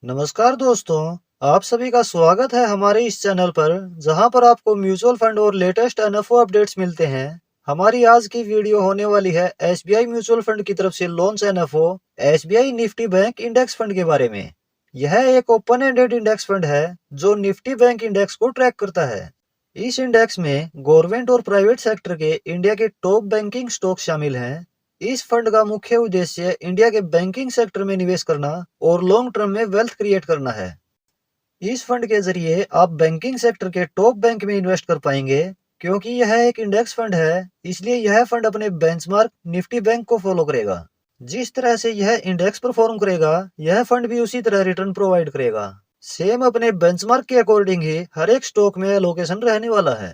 नमस्कार दोस्तों, आप सभी का स्वागत है हमारे इस चैनल पर जहां पर आपको म्यूचुअल फंड और लेटेस्ट एनएफओ अपडेट्स मिलते हैं। हमारी आज की वीडियो होने वाली है एसबीआई म्यूचुअल फंड की तरफ से launch NFO SBI Nifty bank index fund के बारे में। यह एक ओपन एंडेड इंडेक्स फंड है जो निफ्टी बैंक इंडेक्स को ट्रैक करता है। इस इंडेक्स में गवर्नमेंट और प्राइवेट सेक्टर के इंडिया के टॉप बैंकिंग स्टॉक शामिल हैं। इस फंड का मुख्य उद्देश्य इंडिया के बैंकिंग सेक्टर में निवेश करना और लॉन्ग टर्म में वेल्थ क्रिएट करना है। इस फंड के जरिए आप बैंकिंग सेक्टर के टॉप बैंक में इन्वेस्ट कर पाएंगे। क्योंकि यह एक इंडेक्स फंड है, इसलिए यह फंड अपने बेंचमार्क निफ्टी बैंक को फॉलो करेगा। जिस तरह से यह इंडेक्स परफॉर्म करेगा, यह फंड भी उसी तरह रिटर्न प्रोवाइड करेगा। सेम अपने बेंचमार्क के अकॉर्डिंग ही हर एक स्टॉक में एलोकेशन रहने वाला है।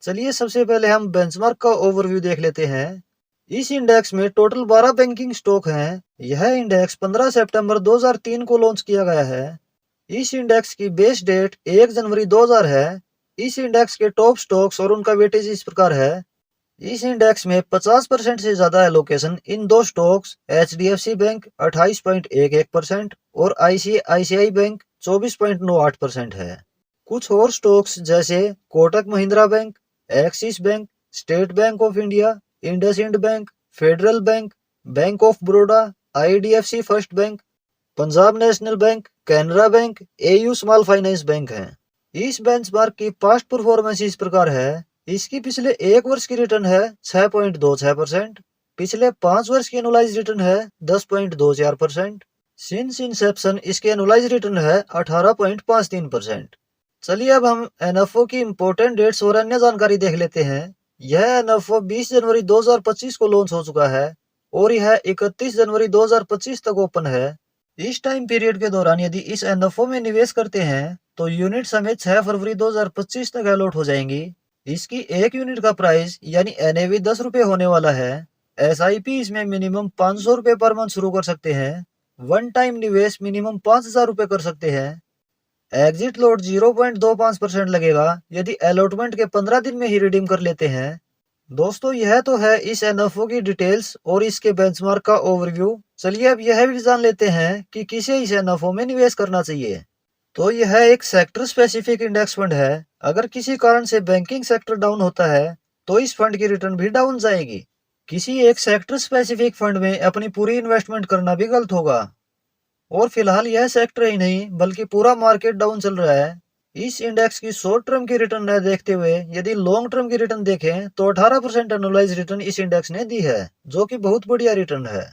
चलिए सबसे पहले हम बेंचमार्क का ओवरव्यू देख लेते हैं। इस इंडेक्स में टोटल 12 बैंकिंग स्टॉक हैं। यह इंडेक्स 15 सितंबर 2003 को लॉन्च किया गया है। इस इंडेक्स की बेस डेट 1 जनवरी 2000 है। इस इंडेक्स के टॉप स्टॉक्स और उनका वेटेज इस प्रकार है। इस इंडेक्स में 50% से ज्यादा एलोकेशन इन दो स्टॉक्स एचडीएफसी बैंक 28.11% और आईसीआईसीआई बैंक 24.98% है। कुछ और स्टॉक्स जैसे Kotak Mahindra bank, axis bank, state bank of India, IndusInd bank, federal bank, bank of Baroda, IDFC first bank, Punjab national bank, Canara bank, AU small finance bank हैं। इस बेंचमार्क की past performance इस प्रकार है। इसकी पिछले 1 वर्ष की रिटर्न है 6.26%। पिछले 5 वर्ष की एनुअलाइज रिटर्न है 10.24%। सिंस इंसेप्शन इसके एनुअलाइज रिटर्न है 18.53%। चलिए अब हम एनएफओ की इंपोर्टेंट डेट्स और अन्य जानकारी देख लेते हैं। यह एनएफओ 20 जनवरी 2025 को लॉन्च हो चुका है और यह 31 जनवरी 2025 तक ओपन है। इस टाइम पीरियड के दौरान यदि इस एनएफओ में निवेश करते हैं तो यूनिट हमें 6 फरवरी 2025 तक अलॉट हो जाएंगी। इसकी एक यूनिट का प्राइस यानी एनएवी 10 रुपए होने वाला है। एसआईपी इसमें मिनिमम 500 रुपए पर मंथ शुरू कर सकते हैं। वन टाइम निवेश मिनिमम 5000 रुपए कर सकते हैं। एग्जिट लोड 0.25% लगेगा यदि अलॉटमेंट के 15 दिन में ही रिडीम कर लेते हैं। दोस्तों यह तो है इस एनएफओ की डिटेल्स और इसके बेंचमार्क का ओवरव्यू। चलिए अब यह भी जान लेते हैं कि किसे इस एनएफओ में निवेश करना चाहिए। तो यह एक सेक्टर स्पेसिफिक इंडेक्स फंड है। अगर किसी कारण से बैंकिंग सेक्टर डाउन होता है तो इस फंड की रिटर्न भी डाउन जाएगी। किसी एक सेक्टर स्पेसिफिक फंड में अपनी पूरी इन्वेस्टमेंट करना भी गलत होगा। और फिलहाल यह सेक्टर ही नहीं बल्कि पूरा मार्केट डाउन चल रहा है। इस इंडेक्स की शॉर्ट टर्म की रिटर्न न देखते हुए यदि लॉन्ग टर्म की रिटर्न देखें तो 18% एनुअलाइज रिटर्न इस इंडेक्स ने दी है, जो कि बहुत बढ़िया रिटर्न है।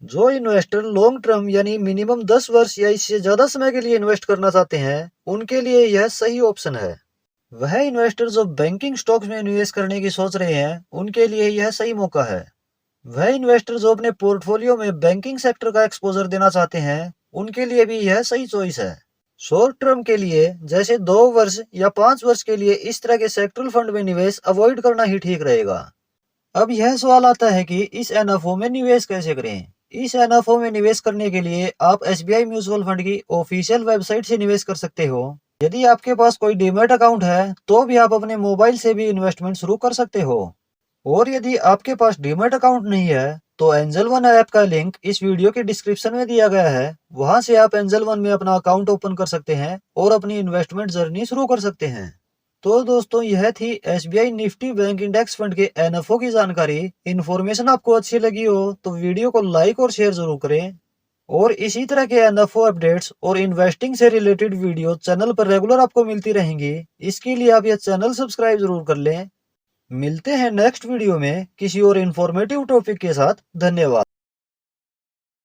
जो इन्वेस्टर लॉन्ग टर्म यानी मिनिमम 10 वर्ष या इससे ज्यादा समय के लिए इन्वेस्ट करना चाहते हैं उनके लिए यह सही ऑप्शन है। वह इन्वेस्टर जो बैंकिंग स्टॉक्स में निवेश करने की सोच रहे हैं उनके लिए यह सही मौका है। वह इन्वेस्टर जो अपने पोर्टफोलियो में बैंकिंग सेक्टर का एक्सपोजर देना चाहते हैं उनके लिए भी यह सही चॉइस है। शॉर्ट टर्म के लिए जैसे 2 वर्ष या 5 वर्ष के लिए इस तरह के सेक्टरल फंड में निवेश अवॉइड करना ही ठीक रहेगा। अब यह सवाल आता है कि इस एनएफओ में निवेश कैसे करें। इस एनएफओ में निवेश करने के लिए आप एसबीआई म्यूचुअल फंड की ऑफिशियल वेबसाइट से निवेश कर सकते हो। यदि आपके पास कोई डीमैट अकाउंट है तो भी आप अपने मोबाइल से भी इन्वेस्टमेंट शुरू कर सकते हो। और यदि आपके पास डीमैट अकाउंट नहीं है तो एंजल वन ऐप का लिंक इस वीडियो के डिस्क्रिप्शन में दिया गया है। वहां से आप एंजल वन में अपना अकाउंट ओपन कर सकते हैं और अपनी इन्वेस्टमेंट जर्नी शुरू कर सकते हैं। तो दोस्तों यह थी SBI Nifty bank index fund के एनएफओ की जानकारी। इन्फॉर्मेशन आपको अच्छी लगी हो तो वीडियो को लाइक और शेयर जरूर करें। और इसी तरह के एनएफओ अपडेट्स और इन्वेस्टिंग से रिलेटेड वीडियो चैनल पर रेगुलर आपको मिलती रहेंगी। इसके लिए आप यह चैनल सब्सक्राइब जरूर कर लें। मिलते हैं नेक्स्ट वीडियो में किसी और इन्फॉर्मेटिव टॉपिक के साथ। धन्यवाद।